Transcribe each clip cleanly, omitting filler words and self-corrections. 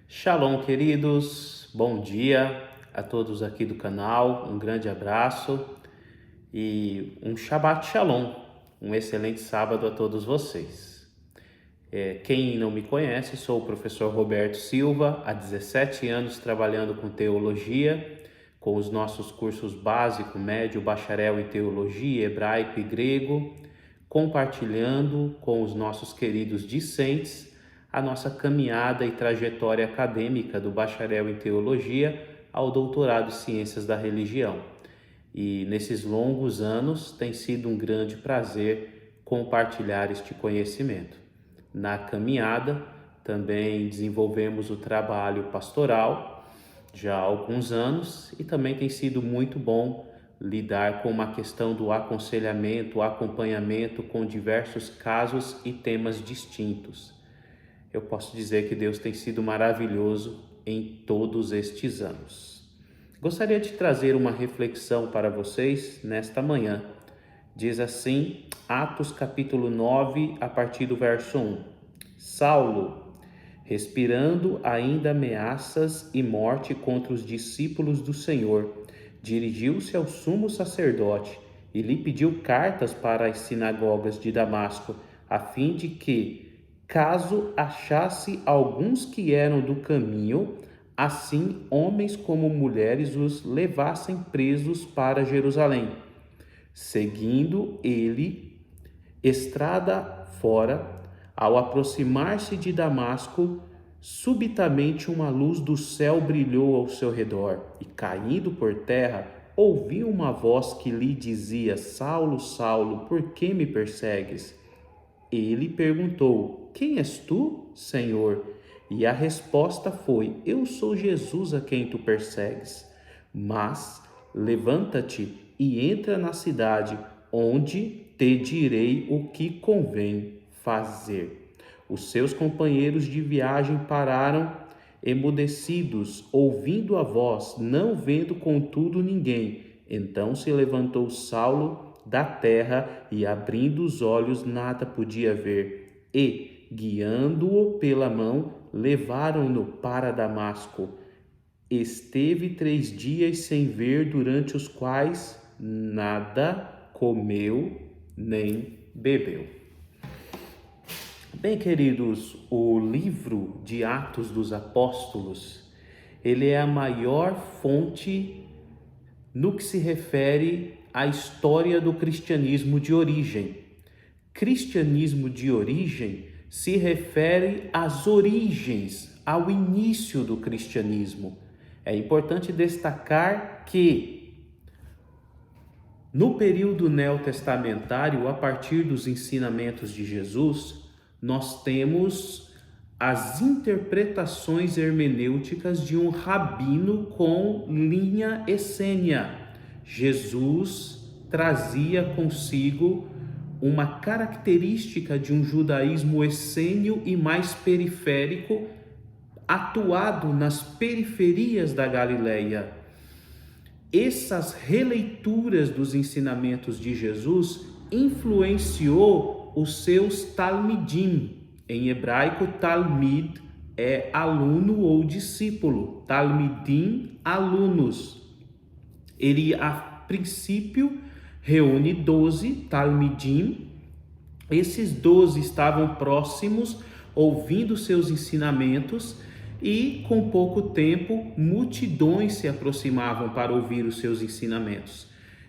Shalom, queridos, bom dia a todos aqui do canal, um grande abraço e um Shabbat Shalom, um excelente sábado a todos vocês. Quem não me conhece, sou o professor Roberto Silva, há 17 anos trabalhando com teologia, com os nossos cursos básico, médio, bacharel em teologia, hebraico e grego, compartilhando com os nossos queridos discentes a nossa caminhada e trajetória acadêmica do bacharel em teologia ao doutorado em ciências da religião. E nesses longos anos tem sido um grande prazer compartilhar este conhecimento. Na caminhada também desenvolvemos o trabalho pastoral já há alguns anos e também tem sido muito bom lidar com uma questão do aconselhamento, acompanhamento com diversos casos e temas distintos. Eu posso dizer que Deus tem sido maravilhoso em todos estes anos. Gostaria de trazer uma reflexão para vocês nesta manhã. Diz assim, Atos capítulo 9, a partir do verso 1. Saulo, respirando ainda ameaças e morte contra os discípulos do Senhor, dirigiu-se ao sumo sacerdote e lhe pediu cartas para as sinagogas de Damasco, a fim de que, caso achasse alguns que eram do caminho, assim homens como mulheres os levassem presos para Jerusalém. Seguindo ele, estrada fora, ao aproximar-se de Damasco, subitamente uma luz do céu brilhou ao seu redor, e caindo por terra, ouviu uma voz que lhe dizia: Saulo, Saulo, por que me persegues? Ele perguntou: Quem és tu, Senhor? E a resposta foi: Eu sou Jesus a quem tu persegues. Mas levanta-te e entra na cidade, onde te direi o que convém fazer. Os seus companheiros de viagem pararam emudecidos, ouvindo a voz, não vendo contudo ninguém. Então se levantou Saulo da terra e, abrindo os olhos, nada podia ver. E, guiando-o pela mão, levaram-no para Damasco. Esteve 3 dias sem ver, durante os quais nada comeu nem bebeu. Bem, queridos, o livro de Atos dos Apóstolos, ele é a maior fonte no que se refere à história do cristianismo de origem. Cristianismo de origem se refere às origens, ao início do cristianismo. É importante destacar que, no período neotestamentário, a partir dos ensinamentos de Jesus, nós temos as interpretações hermenêuticas de um rabino com linha essênia. Jesus trazia consigo uma característica de um judaísmo essênio e mais periférico, atuado nas periferias da Galileia. Essas releituras dos ensinamentos de Jesus influenciou os seus talmidim. Em hebraico, talmid é aluno ou discípulo, talmidim, alunos. Ele, a princípio, reúne 12 talmidim. Esses 12 estavam próximos, ouvindo seus ensinamentos, e com pouco tempo, multidões se aproximavam para ouvir os seus ensinamentos.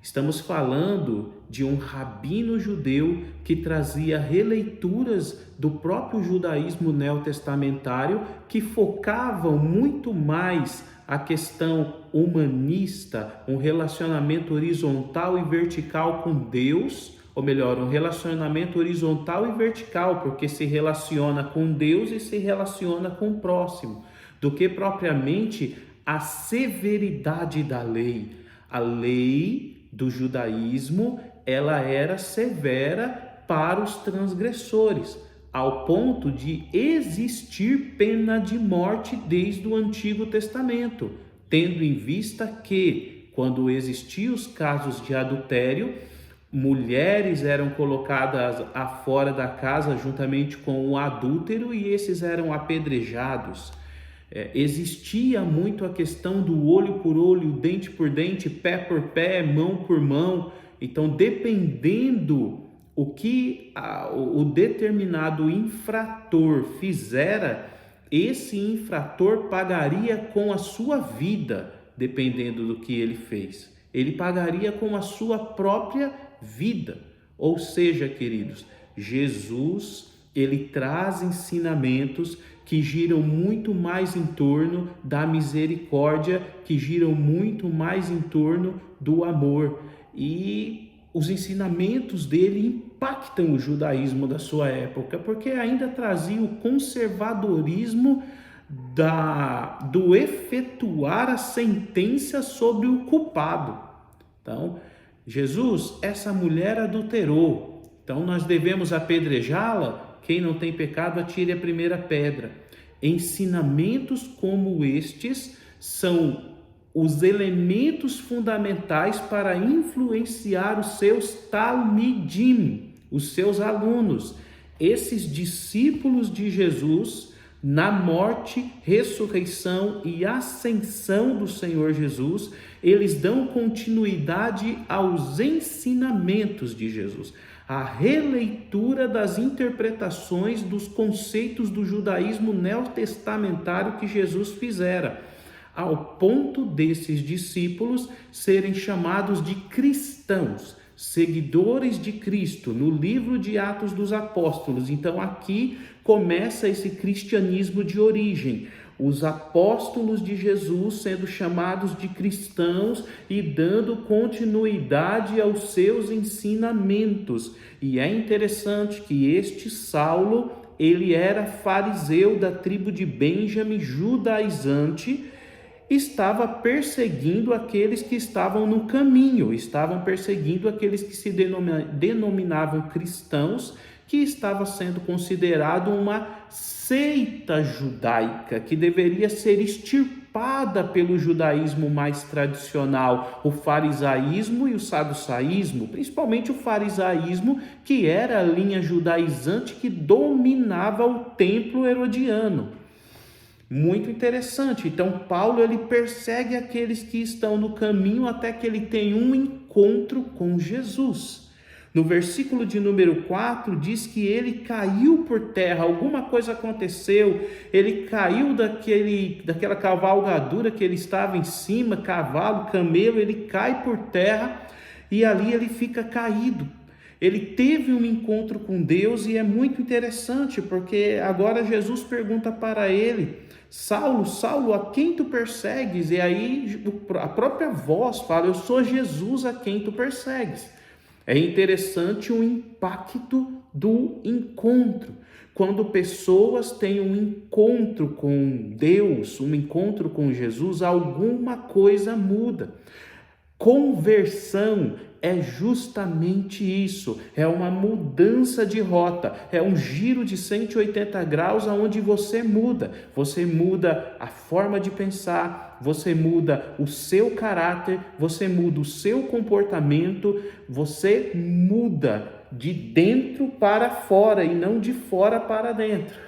Estamos falando de um rabino judeu que trazia releituras do próprio judaísmo neotestamentário, que focavam muito mais a questão humanista, um relacionamento horizontal e vertical com Deus, ou melhor, um relacionamento horizontal e vertical, porque se relaciona com Deus e se relaciona com o próximo, do que propriamente a severidade da lei. A lei do judaísmo, ela era severa para os transgressores, ao ponto de existir pena de morte desde o Antigo Testamento, tendo em vista que, quando existiam os casos de adultério, mulheres eram colocadas afora da casa juntamente com o adúltero e esses eram apedrejados. Existia muito a questão do olho por olho, dente por dente, pé por pé, mão por mão. Então, dependendo o que o determinado infrator fizera, esse infrator pagaria com a sua vida, dependendo do que ele fez. Ele pagaria com a sua própria vida. Ou seja, queridos, Jesus, ele traz ensinamentos que giram muito mais em torno da misericórdia, que giram muito mais em torno do amor. E os ensinamentos dele impactam o judaísmo da sua época, porque ainda trazia o conservadorismo do efetuar a sentença sobre o culpado. Então, Jesus, essa mulher adulterou, então nós devemos apedrejá-la. Quem não tem pecado, atire a primeira pedra. Ensinamentos como estes são os elementos fundamentais para influenciar os seus talmidim, os seus alunos, esses discípulos de Jesus, na morte, ressurreição e ascensão do Senhor Jesus. Eles dão continuidade aos ensinamentos de Jesus, a releitura das interpretações dos conceitos do judaísmo neotestamentário que Jesus fizera, ao ponto desses discípulos serem chamados de cristãos, seguidores de Cristo, no livro de Atos dos Apóstolos. Então aqui começa esse cristianismo de origem, os apóstolos de Jesus sendo chamados de cristãos e dando continuidade aos seus ensinamentos. E é interessante que este Saulo, ele era fariseu da tribo de Benjamim, judaizante, estava perseguindo aqueles que estavam no caminho, estavam perseguindo aqueles que se denominavam cristãos, que estava sendo considerado uma seita judaica, que deveria ser extirpada pelo judaísmo mais tradicional, o farisaísmo e o saducaísmo, principalmente o farisaísmo, que era a linha judaizante que dominava o templo herodiano. Muito interessante. Então Paulo, ele persegue aqueles que estão no caminho até que ele tem um encontro com Jesus. No versículo de número 4 diz que ele caiu por terra, alguma coisa aconteceu, ele caiu daquela cavalgadura que ele estava em cima, cavalo, camelo, ele cai por terra e ali ele fica caído. Ele teve um encontro com Deus e é muito interessante, porque agora Jesus pergunta para ele: Saulo, Saulo, a quem tu persegues? E aí a própria voz fala: eu sou Jesus a quem tu persegues. É interessante o impacto do encontro. Quando pessoas têm um encontro com Deus, um encontro com Jesus, alguma coisa muda. Conversão é justamente isso, é uma mudança de rota, é um giro de 180 graus onde você muda a forma de pensar, você muda o seu caráter, você muda o seu comportamento, você muda de dentro para fora e não de fora para dentro.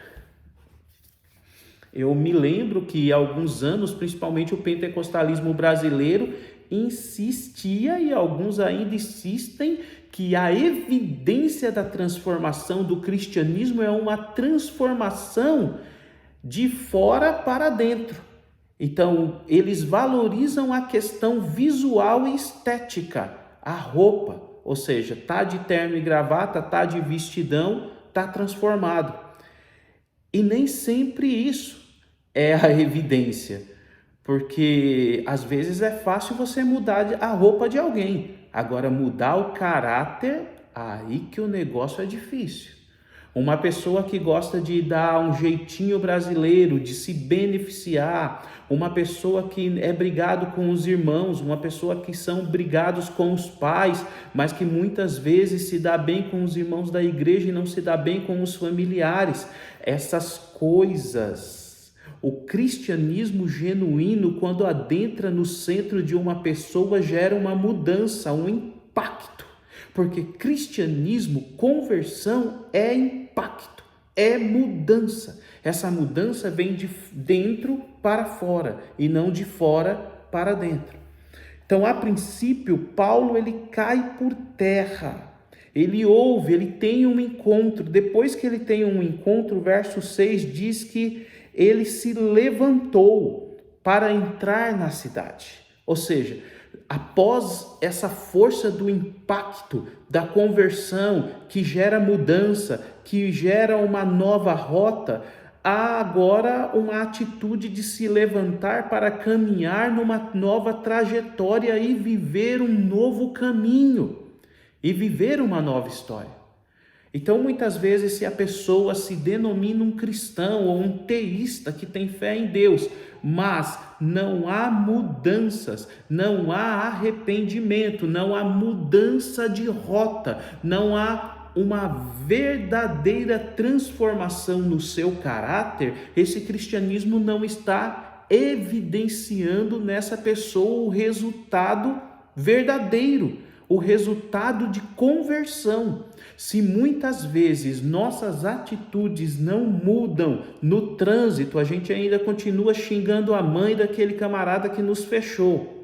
Eu me lembro que há alguns anos, principalmente o pentecostalismo brasileiro, insistia, e alguns ainda insistem, que a evidência da transformação do cristianismo é uma transformação de fora para dentro. Então, eles valorizam a questão visual e estética, a roupa, ou seja, tá de terno e gravata, tá de vestidão, tá transformado. E nem sempre isso é a evidência. Porque às vezes é fácil você mudar a roupa de alguém. Agora, mudar o caráter, aí que o negócio é difícil. Uma pessoa que gosta de dar um jeitinho brasileiro, de se beneficiar, uma pessoa que é brigado com os irmãos, uma pessoa que são brigados com os pais, mas que muitas vezes se dá bem com os irmãos da igreja e não se dá bem com os familiares. Essas coisas... O cristianismo genuíno, quando adentra no centro de uma pessoa, gera uma mudança, um impacto. Porque cristianismo, conversão é impacto. é mudança. Essa mudança vem de dentro para fora e não de fora para dentro. Então, a princípio, Paulo ele cai por terra. Ele ouve, ele tem um encontro. Depois que ele tem um encontro, o verso 6 diz que ele se levantou para entrar na cidade. Ou seja, após essa força do impacto, da conversão, que gera mudança, que gera uma nova rota, há agora uma atitude de se levantar para caminhar numa nova trajetória e viver um novo caminho, e viver uma nova história. Então, muitas vezes, se a pessoa se denomina um cristão ou um teísta que tem fé em Deus, mas não há mudanças, não há arrependimento, não há mudança de rota, não há uma verdadeira transformação no seu caráter, esse cristianismo não está evidenciando nessa pessoa o resultado verdadeiro, o resultado de conversão. Se muitas vezes nossas atitudes não mudam no trânsito, a gente ainda continua xingando a mãe daquele camarada que nos fechou.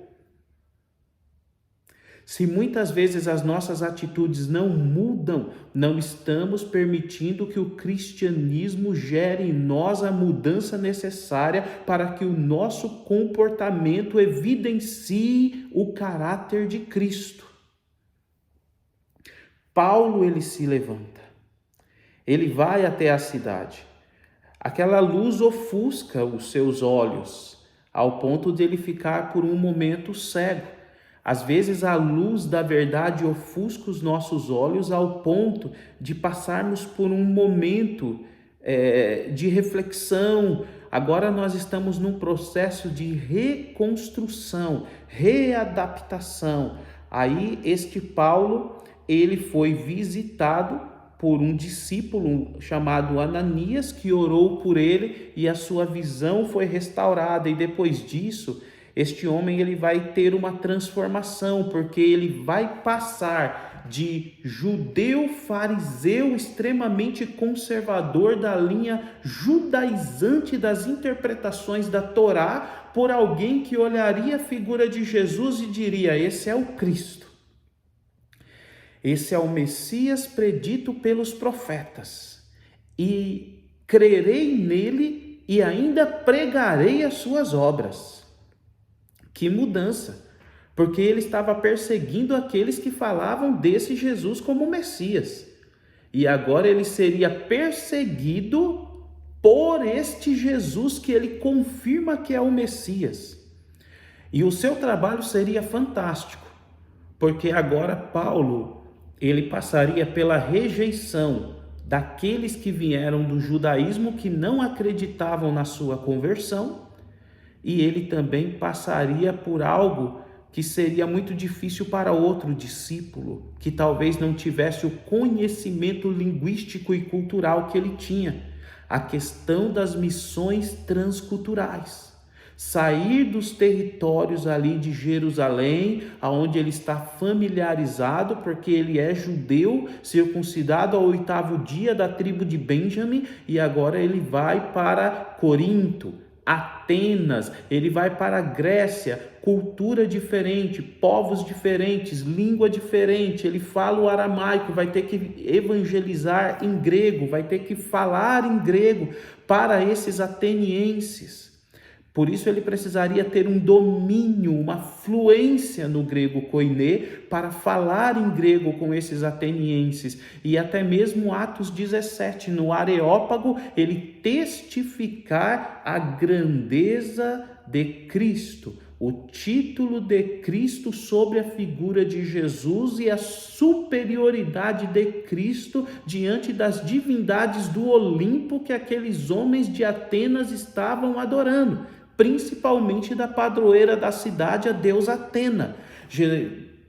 Se muitas vezes as nossas atitudes não mudam, não estamos permitindo que o cristianismo gere em nós a mudança necessária para que o nosso comportamento evidencie o caráter de Cristo. Paulo ele se levanta, ele vai até a cidade. Aquela luz ofusca os seus olhos, ao ponto de ele ficar por um momento cego. Às vezes a luz da verdade ofusca os nossos olhos ao ponto de passarmos por um momento de reflexão. Agora nós estamos num processo de reconstrução, readaptação. Aí este Paulo, ele foi visitado por um discípulo chamado Ananias, que orou por ele e a sua visão foi restaurada. E depois disso, este homem ele vai ter uma transformação, porque ele vai passar de judeu fariseu extremamente conservador da linha judaizante das interpretações da Torá, por alguém que olharia a figura de Jesus e diria: esse é o Cristo. Esse é o Messias predito pelos profetas, e crerei nele e ainda pregarei as suas obras. Que mudança! Porque ele estava perseguindo aqueles que falavam desse Jesus como Messias, e agora ele seria perseguido por este Jesus que ele confirma que é o Messias. E o seu trabalho seria fantástico, porque agora Paulo ele passaria pela rejeição daqueles que vieram do judaísmo, que não acreditavam na sua conversão, e ele também passaria por algo que seria muito difícil para outro discípulo, que talvez não tivesse o conhecimento linguístico e cultural que ele tinha, a questão das missões transculturais. Sair dos territórios ali de Jerusalém, aonde ele está familiarizado, porque ele é judeu, circuncidado ao 8º dia da tribo de Benjamim, e agora ele vai para Corinto, Atenas, ele vai para a Grécia, cultura diferente, povos diferentes, língua diferente, ele fala o aramaico, vai ter que evangelizar em grego, vai ter que falar em grego para esses atenienses. Por isso ele precisaria ter um domínio, uma fluência no grego koiné para falar em grego com esses atenienses. E até mesmo Atos 17, no Areópago, ele testificar a grandeza de Cristo, o título de Cristo sobre a figura de Jesus e a superioridade de Cristo diante das divindades do Olimpo que aqueles homens de Atenas estavam adorando, principalmente da padroeira da cidade, a deusa Atena.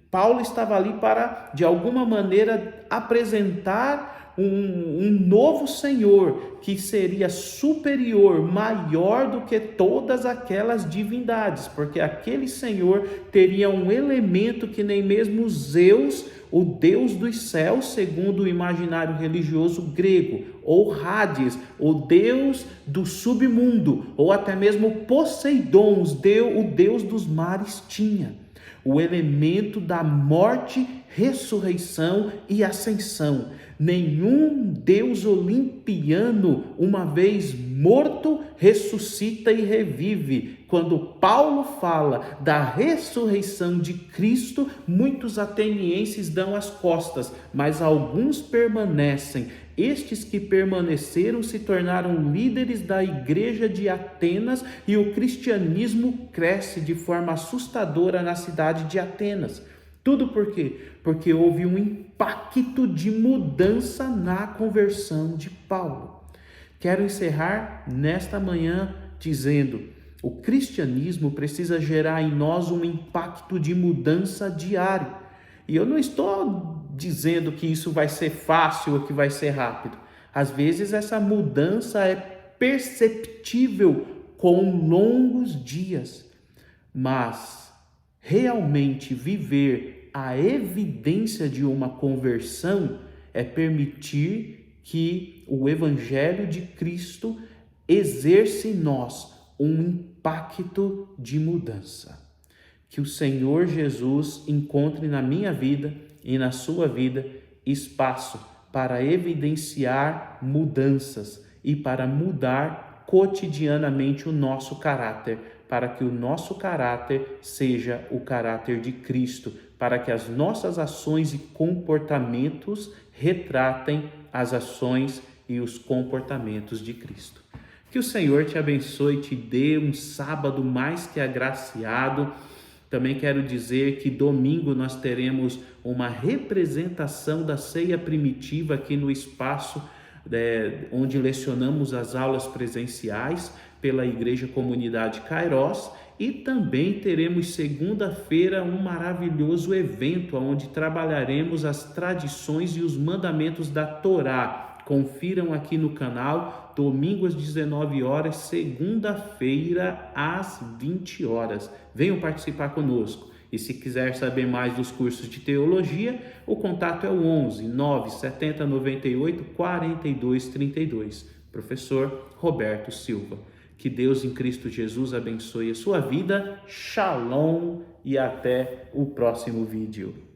Paulo estava ali para, de alguma maneira, apresentar um novo Senhor, que seria superior, maior do que todas aquelas divindades, porque aquele Senhor teria um elemento que nem mesmo Zeus, o Deus dos céus, segundo o imaginário religioso grego, ou Hades, o Deus do submundo, ou até mesmo Poseidon, o Deus dos mares, tinha o elemento da morte, ressurreição e ascensão. Nenhum deus olimpiano, uma vez morto, ressuscita e revive. Quando Paulo fala da ressurreição de Cristo, muitos atenienses dão as costas, mas alguns permanecem. Estes que permaneceram se tornaram líderes da igreja de Atenas e o cristianismo cresce de forma assustadora na cidade de Atenas. Tudo por quê? Porque houve um impacto de mudança na conversão de Paulo. Quero encerrar nesta manhã dizendo: o cristianismo precisa gerar em nós um impacto de mudança diário. E eu não estou dizendo que isso vai ser fácil ou que vai ser rápido. Às vezes essa mudança é perceptível com longos dias, mas realmente viver a evidência de uma conversão é permitir que o Evangelho de Cristo exerça em nós um impacto de mudança. Que o Senhor Jesus encontre na minha vida e na sua vida espaço para evidenciar mudanças e para mudar cotidianamente o nosso caráter, para que o nosso caráter seja o caráter de Cristo, para que as nossas ações e comportamentos retratem as ações e os comportamentos de Cristo. Que o Senhor te abençoe e te dê um sábado mais que agraciado. Também quero dizer que domingo nós teremos uma representação da ceia primitiva aqui no espaço onde lecionamos as aulas presenciais pela Igreja Comunidade Kairos, e também teremos segunda-feira um maravilhoso evento onde trabalharemos as tradições e os mandamentos da Torá. Confiram aqui no canal, domingo às 19 horas, segunda-feira às 20 horas. Venham participar conosco. E se quiser saber mais dos cursos de teologia, o contato é o 11 970 98 42 32. Professor Roberto Silva. Que Deus em Cristo Jesus abençoe a sua vida. Shalom e até o próximo vídeo.